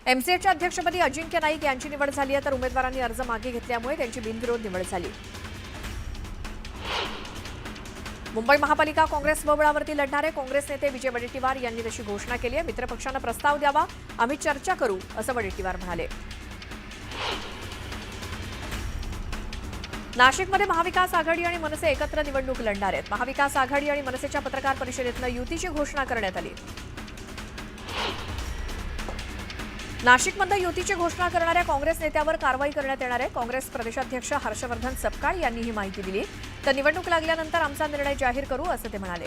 एमसीएच्या अध्यक्षपदी अजिंक्य नाईक यांची निवड झाली आहे, तर उमेदवारांनी अर्ज मागे घेतल्यामुळे त्यांची बिनविरोध निवड झाली. मुंबई महापालिका काँग्रेस स्वबळावरती लढणारे काँग्रेस नेते विजय वडेट्टीवार यांनी तशी घोषणा केली आहे. मित्रपक्षांना प्रस्ताव द्यावा, आम्ही चर्चा करू, असं वडेट्टीवार म्हणाले. नाशिकमध्ये महाविकास आघाडी आणि मनसे एकत्र निवडणूक लढणार आहेत. महाविकास आघाडी आणि मनसेच्या पत्रकार परिषदेतनं युतीची घोषणा करण्यात आली. नाशिकमध्ये युतीची घोषणा करणाऱ्या काँग्रेस नेत्यावर कारवाई करण्यात येणार आहे. काँग्रेस प्रदेशाध्यक्ष हर्षवर्धन सपकाळ यांनी ही माहिती दिली. तर निवडणूक लागल्यानंतर आमचा निर्णय जाहीर करू, असं ते म्हणाले.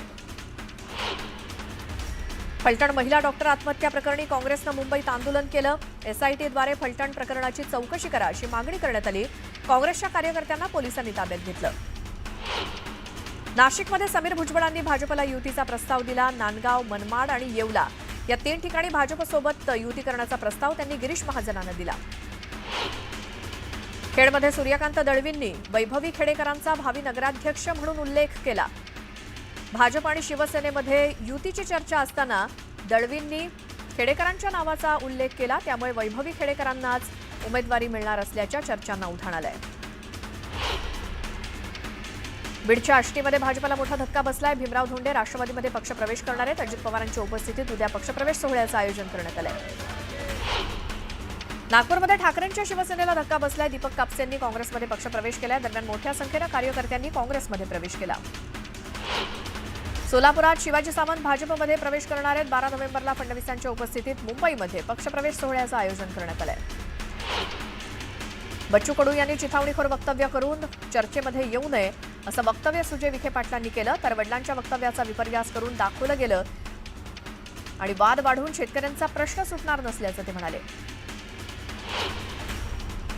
फलटण महिला डॉक्टर आत्महत्या प्रकरणी काँग्रेसनं मुंबईत आंदोलन केलं. एसआयटीद्वारे फलटण प्रकरणाची चौकशी करा, अशी मागणी करण्यात आली. काँग्रेसच्या कार्यकर्त्यांना पोलिसांनी ताब्यात घेतलं. नाशिकमध्ये समीर भुजबळांनी भाजपला युतीचा प्रस्ताव दिला. नांदगाव, मनमाड आणि येवला या 3 ठिकाणी भाजपसोबत युती करण्याचा प्रस्ताव त्यांनी गिरीश महाजनांना दिला. खेडमध्ये सूर्यकांत दळवींनी वैभवी खेडेकरांचा भावी नगराध्यक्ष म्हणून उल्लेख केला. भाजप आणि शिवसेनेमध्ये युतीची चर्चा असताना दळवींनी खेडेकरांच्या नावाचा उल्लेख केला. त्यामुळे वैभवी खेडेकरांनाच उमेदवारी मिळणार असल्याच्या चर्चांना उधाण आलंय. बीडच्या आष्टीमध्ये भाजपला मोठा धक्का बसलाय. भीमराव धोंडे राष्ट्रवादीमध्ये पक्षप्रवेश करणार आहेत. अजित पवारांच्या उपस्थितीत उद्या पक्षप्रवेश सोहळ्याचं आयोजन करण्यात आलंय. नागपूरमध्ये ठाकरेंच्या शिवसेनेला धक्का बसलाय. दीपक कापसेंनी काँग्रेसमध्ये पक्षप्रवेश केलाय. दरम्यान मोठ्या संख्येनं कार्यकर्त्यांनी काँग्रेसमध्ये प्रवेश केला. सोलापुरात शिवाजी सावंत भाजपमध्ये प्रवेश करणार आहेत. 12 नोव्हेंबरला फडणवीसांच्या उपस्थितीत मुंबईमध्ये पक्षप्रवेश सोहळ्याचं आयोजन करण्यात आलंय. बच्चू कडू यांनी चिथावणीखोर वक्तव्य करून चर्चेमध्ये येऊ नये असं वक्तव्य सुजय विखे पाटलांनी केलं. तर वडिलांच्या वक्तव्याचा विपर्यास करून दाखवलं गेलं आणि वाद वाढवून शेतकऱ्यांचा प्रश्न सुटणार नसल्याचं ते म्हणाले.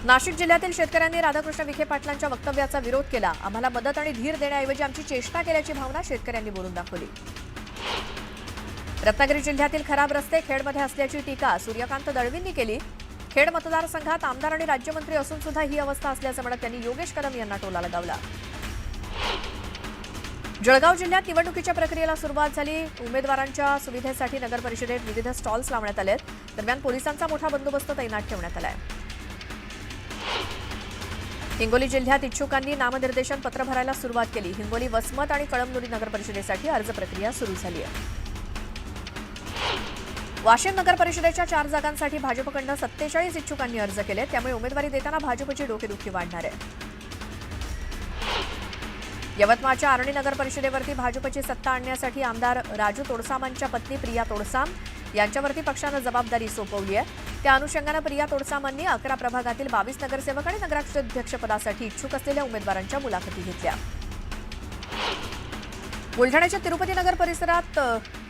नाशिक जिल्ह्यातील शेतकऱ्यांनी राधाकृष्ण विखे पाटलांच्या वक्तव्याचा विरोध केला. आम्हाला मदत आणि धीर देण्याऐवजी आमची चेष्टा केल्याची भावना शेतकऱ्यांनी बोलून दाखवली. रत्नागिरी जिल्ह्यातील खराब रस्ते खेडमध्ये असल्याची टीका सूर्यकांत दळवींनी केली. खेड मतदारसंघात आमदार आणि राज्यमंत्री असून सुद्धा ही अवस्था असल्याचं म्हणत त्यांनी योगेश कदम यांना टोला लगावला. जळगाव जिल्ह्यात निवडणुकीच्या प्रक्रियेला सुरुवात झाली. उमेदवारांच्या सुविधेसाठी नगर परिषदेत विविध स्टॉल्स लावण्यात आले. दरम्यान पोलिसांचा मोठा बंदोबस्त तैनात ठेवण्यात आलाय. हिंगोली जिल्ह्यात इच्छुकांनी नामनिर्देशन पत्र भरायला सुरुवात केली. हिंगोली, वसमत आणि कळमनुरी नगर परिषदेसाठी अर्ज प्रक्रिया सुरू झाली आहे. वाशिम नगर परिषदेच्या 4 जागांसाठी भाजपकडून 47 इच्छुकांनी अर्ज केले. त्यामुळे उमेदवारी देताना भाजपची डोकेदुखी वाढणार आहे. यवतमाळच्या आर्णी नगर परिषदेवरती भाजपची सत्ता आणण्यासाठी आमदार राजू तोडसामांच्या पत्नी प्रिया तोडसाम यांच्यावरती पक्षानं जबाबदारी सोपवली आहे. त्या अनुषंगानं प्रिया तोडसामांनी 11 प्रभागातील 22 नगरसेवक आणि नगराध्यक्षपदासाठी इच्छुक असलेल्या उमेदवारांच्या मुलाखती घेतल्या. बुलढाण्याच्या तिरुपती नगर परिसरात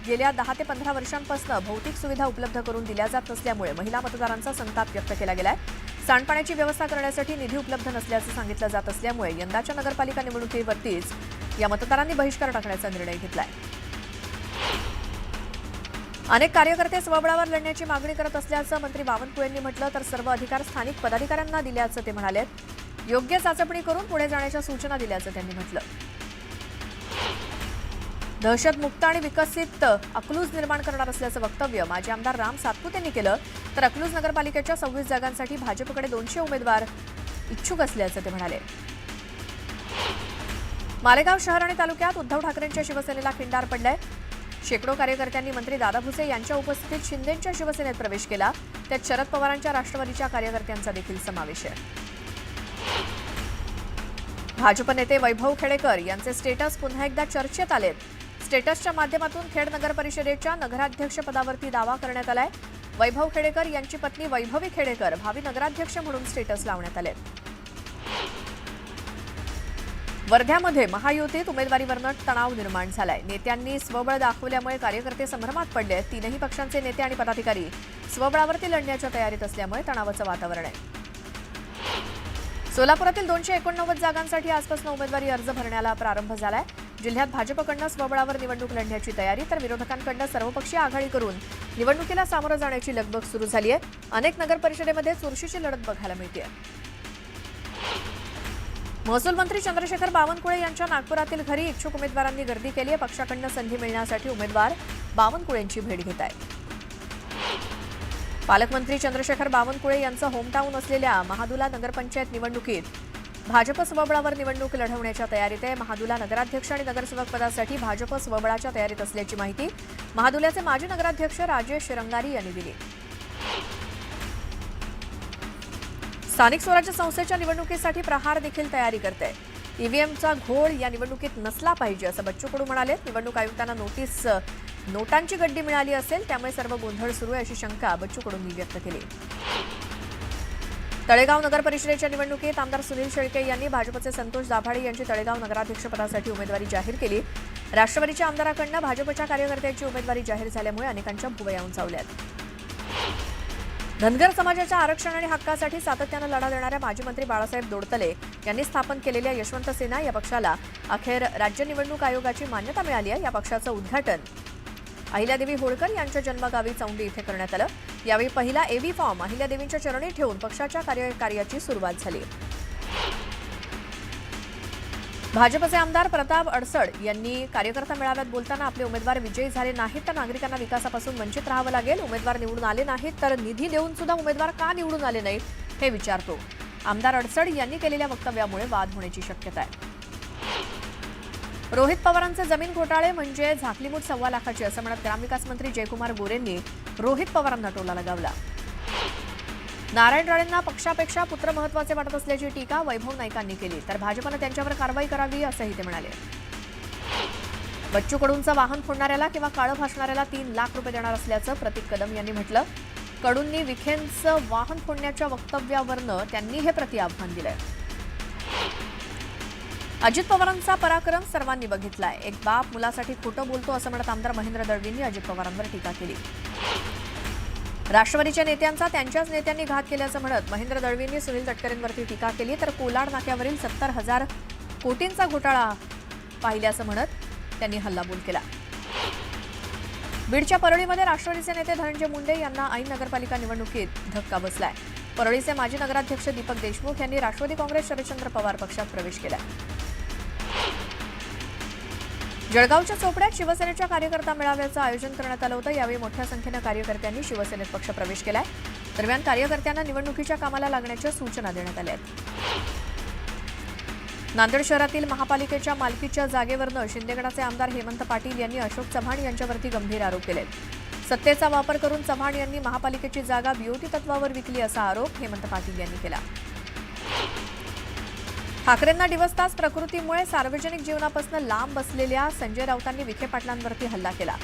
गेल्या 10 ते 15 वर्षांपासून भौतिक सुविधा उपलब्ध करून दिल्या जात नसल्यामुळे महिला मतदारांचा संताप व्यक्त केला गेलाय. सांडपाण्याची व्यवस्था करण्यासाठी निधी उपलब्ध नसल्याचं सांगितलं जात असल्यामुळे यंदाच्या नगरपालिका निवडणुकीवरतीच या मतदारांनी बहिष्कार टाकण्याचा निर्णय घेतलाय. अनेक कार्यकर्ते स्वबळावर लढण्याची मागणी करत असल्याचं मंत्री बावनकुळेंनी म्हटलं. तर सर्व अधिकार स्थानिक पदाधिकाऱ्यांना दिल्याचं ते म्हणाले. योग्य चाचपणी करून पुढे जाण्याच्या सूचना दिल्याचं त्यांनी म्हटलं. दहशतमुक्त आणि विकसित अकलूज निर्माण करणार असल्याचं वक्तव्य माजी आमदार राम सातपुते यांनी केलं. तर अकलूज नगरपालिकेच्या 26 जागांसाठी भाजपकडे 200 उमेदवार इच्छुक असल्याचं ते म्हणाले. मालेगाव शहर आणि तालुक्यात उद्धव ठाकरेंच्या शिवसेनेला खिंडार पडलाय. शेकडो कार्यकर्त्यांनी मंत्री दादा भुसे यांच्या उपस्थितीत शिंदेंच्या शिवसेनेत प्रवेश केला. त्यात शरद पवारांच्या राष्ट्रवादीच्या कार्यकर्त्यांचा देखील समावेश आहे. भाजप नेते वैभव खेडेकर यांचे स्टेटस पुन्हा एकदा चर्चेत आलेत. स्टेटसच्या माध्यमातून खेड नगर परिषदेच्या नगराध्यक्षपदावरती दावा करण्यात आलाय. वैभव खेडेकर यांची पत्नी वैभवी खेडेकर भावी नगराध्यक्ष म्हणून स्टेटस लावण्यात आले. वर्ध्यामध्ये महायुतीत उमेदवारीवरनं तणाव निर्माण झालाय. नेत्यांनी स्वबळ दाखवल्यामुळे कार्यकर्ते संभ्रमात पडले. 3ही पक्षांचे नेते आणि पदाधिकारी स्वबळावरती लढण्याच्या तयारीत असल्यामुळे तणावाचं वातावरण आहे. सोलापुरातील 289 जागांसाठी आजपासून उमेदवारी अर्ज भरण्याला प्रारंभ झालाय. जिल्ह्यात भाजपकडून स्वबळावर निवडणूक लढण्याची तयारी, तर विरोधकांकडून सर्वपक्षीय आघाडी करून निवडणुकीला सामोरं जाण्याची लगबग सुरू झाली आहे. अनेक नगर परिषदेमध्ये चुरशीची लढत बघायला मिळते. महसूल मंत्री चंद्रशेखर बावनकुळे यांच्या नागपुरातील घरी इच्छुक उमेदवारांनी गर्दी केली आहे. पक्षाकडून संधी मिळण्यासाठी उमेदवार बावनकुळेंची भेट घेत आहेत. पालकमंत्री चंद्रशेखर बावनकुळे यांचं होमटाऊन असलेल्या महादुला नगरपंचायत निवडणुकीत भाजप स्वबळावर निवडणूक लढवण्याच्या तयारीत आहे. महादुला नगराध्यक्ष आणि नगरसेवक पदासाठी भाजप स्वबळाच्या तयारीत असल्याची माहिती महादुल्याचे माजी नगराध्यक्ष राजेश रंगारी यांनी दिली. स्थानिक स्वराज्य संस्थेच्या निवडणुकीसाठी प्रहार देखील तयारी करते. ईव्हीएमचा घोळ या निवडणुकीत नसला पाहिजे असं बच्चू कडू म्हणाले. निवडणूक आयुक्तांना नोटांची गड्डी मिळाली असेल, त्यामुळे सर्व गोंधळ सुरू आहे अशी शंका बच्चू कडूंनी व्यक्त केली. तळेगाव नगर परिषदेच्या निवडणुकीत आमदार सुनील शेळके यांनी भाजपचे संतोष दाभाडे यांची तळेगाव नगराध्यक्षपदासाठी उमेदवारी जाहीर केली. राष्ट्रवादीच्या आमदाराकडून भाजपच्या कार्यकर्त्यांची उमेदवारी जाहीर झाल्यामुळे अनेकांच्या भुवया उंचावल्यात. धनगर समाजाच्या आरक्षण आणि हक्कासाठी सातत्यानं लढा देणाऱ्या माजी मंत्री बाळासाहेब दोडतले यांनी स्थापन केलेल्या यशवंत सेना या पक्षाला अखेर राज्य निवडणूक आयोगाची मान्यता मिळाली आहे. या पक्षाचं उद्घाटन अहिल्यादेवी होळकर यांच्या जन्मगावी चौंडी इथे करण्यात आलं. यावेळी पहिला एव्ही फॉर्म अहिल्यादेवींच्या चरणी ठेवून पक्षाच्या कार्याची सुरुवात झाली. भाजपचे आमदार प्रताप अडसड यांनी कार्यकर्ता मेळाव्यात बोलताना आपले उमेदवार विजयी झाले नाहीत तर नागरिकांना विकासापासून वंचित राहावं लागेल. उमेदवार निवडून आले नाहीत तर निधी देऊन सुद्धा उमेदवार का निवडून आले नाहीत हे विचारतो. आमदार अडसड यांनी केलेल्या वक्तव्यामुळे वाद होण्याची शक्यता आहे. रोहित पवारांचे जमीन घोटाळे म्हणजे झाकलीमूठ 1.25 लाखाची असं म्हणत ग्रामविकास मंत्री जयकुमार गोरेंनी रोहित पवारांना टोला लगावला. नारायण राणेंना पक्षापेक्षा पुत्र महत्वाचे वाटत असल्याची टीका वैभव नाईकांनी केली. तर भाजपनं त्यांच्यावर कारवाई करावी असंही ते म्हणाले. बच्चू कडूंचं वाहन फोडणाऱ्याला किंवा काळं भासणाऱ्याला 3 लाख रुपये देणार असल्याचं प्रतीक कदम यांनी म्हटलं. कडूंनी विखेंचं वाहन फोडण्याच्या वक्तव्यावरनं त्यांनी हे प्रतिआव्हान दिलंय. अजित पवारांचा पराक्रम सर्वांनी बघितलाय. एक बाप मुलासाठी खोटं बोलतो असं म्हणत आमदार महेंद्र दळवींनी अजित पवारांवर टीका केली. राष्ट्रवादीच्या नेत्यांचा त्यांच्याच नेत्यांनी घात केल्याचं म्हणत महेंद्र दळवींनी सुनील तटकरेंवरती टीका केली. तर कोलाड नाक्यावरील 70,000 कोटींचा घोटाळा पाहिल्याचं म्हणत त्यांनी हल्लाबोल केला. बीडच्या परळीमध्ये राष्ट्रवादीचे नेते धनंजय मुंडे यांना ऐन नगरपालिका निवडणुकीत धक्का बसलाय. परळीचे माजी नगराध्यक्ष दीपक देशमुख यांनी राष्ट्रवादी काँग्रेस शरदचंद्र पवार पक्षात प्रवेश केला. जळगावच्या चोपड्यात शिवसेनेच्या कार्यकर्ता मेळाव्याचं आयोजन करण्यात आलं होतं. यावेळी मोठ्या संख्येनं कार्यकर्त्यांनी शिवसेनेत पक्षप्रवेश केलाय. दरम्यान कार्यकर्त्यांना निवडणुकीच्या कामाला लागण्याच्या सूचना देण्यात आल्या आहेत. नांदेड शहरातील महापालिकेच्या मालकीच्या जागेवरनं शिंदेगडाचे आमदार हेमंत पाटील यांनी अशोक चव्हाण यांच्यावरती गंभीर आरोप केलेत. सत्तेचा वापर करून चव्हाण यांनी महापालिकेची जागा बीओटी तत्वावर विकली असा आरोप हेमंत पाटील यांनी केला. ठाकरेंना दिवसतास प्रकृतीमुळे सार्वजनिक जीवनापासून लांब बसलेल्या संजय राऊतांनी विखे पाटलांवरती हल्ला केला.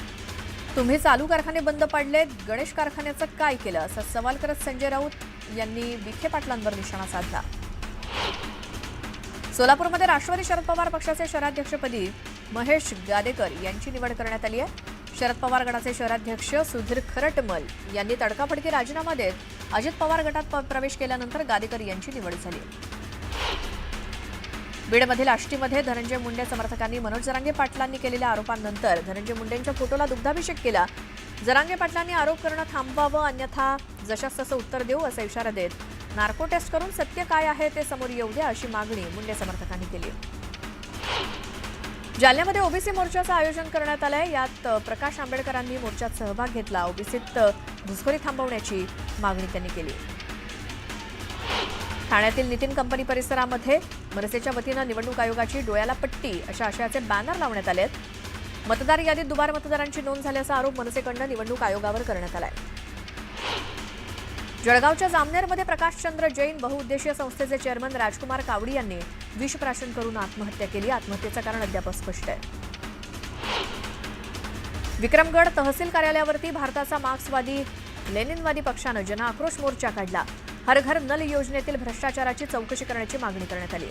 तुम्ही चालू कारखाने बंद पाडलेत, गणेश कारखान्याचं काय केलं असा सवाल करत संजय राऊत यांनी विखे पाटलांवर निशाणा साधला. सोलापूरमध्ये राष्ट्रवादी शरद पवार पक्षाचे शहराध्यक्षपदी महेश गादेकर यांची निवड करण्यात आली आहे. शरद पवार गटाचे शहराध्यक्ष सुधीर खरटमल यांनी तडकाफडकी राजीनामा देत अजित पवार गटात प्रवेश केल्यानंतर गादेकर यांची निवड झाली. बीडमधील आष्टीमध्ये धनंजय मुंडे समर्थकांनी मनोज जरांगे पाटलांनी केलेल्या आरोपांनंतर धनंजय मुंडेंच्या फोटोला दुग्धाभिषेक केला. जरांगे पाटलांनी आरोप करणं थांबवावं, अन्यथा जशास तसं उत्तर देऊ असा इशारा देत नार्को टेस्ट करून सत्य काय आहे ते समोर येऊ द्या अशी मागणी मुंडे समर्थकांनी केली. जालन्यामध्ये ओबीसी मोर्चाचं आयोजन करण्यात आलंय. यात प्रकाश आंबेडकरांनी मोर्चात सहभाग घेतला. ओबीसीत घुसखोरी थांबवण्याची मागणी त्यांनी केली. ठाण्यातील नितीन कंपनी परिसरामध्ये मनसेच्या वतीनं निवडणूक आयोगाची डोळ्याला पट्टी अशा आशयाचे बॅनर लावण्यात आले आहेत. मतदार यादीत दुबार मतदारांची नोंद झाल्याचा आरोप मनसेकडून निवडणूक आयोगावर करण्यात आलाय. जळगावच्या जामनेरमध्ये प्रकाशचंद्र जैन बहुउद्देशीय संस्थेचे चेअरमन राजकुमार कावडी यांनी विषप्राशन करून आत्महत्या केली. आत्महत्येचं कारण अद्याप स्पष्ट आहे. विक्रमगड तहसील कार्यालयावरती भारताचा मार्क्सवादी लेनिनवादी पक्षानं जनआक्रोश मोर्चा काढला. हर घर नल योजनेतील भ्रष्टाचाराची चौकशी करण्याची मागणी करण्यात आली.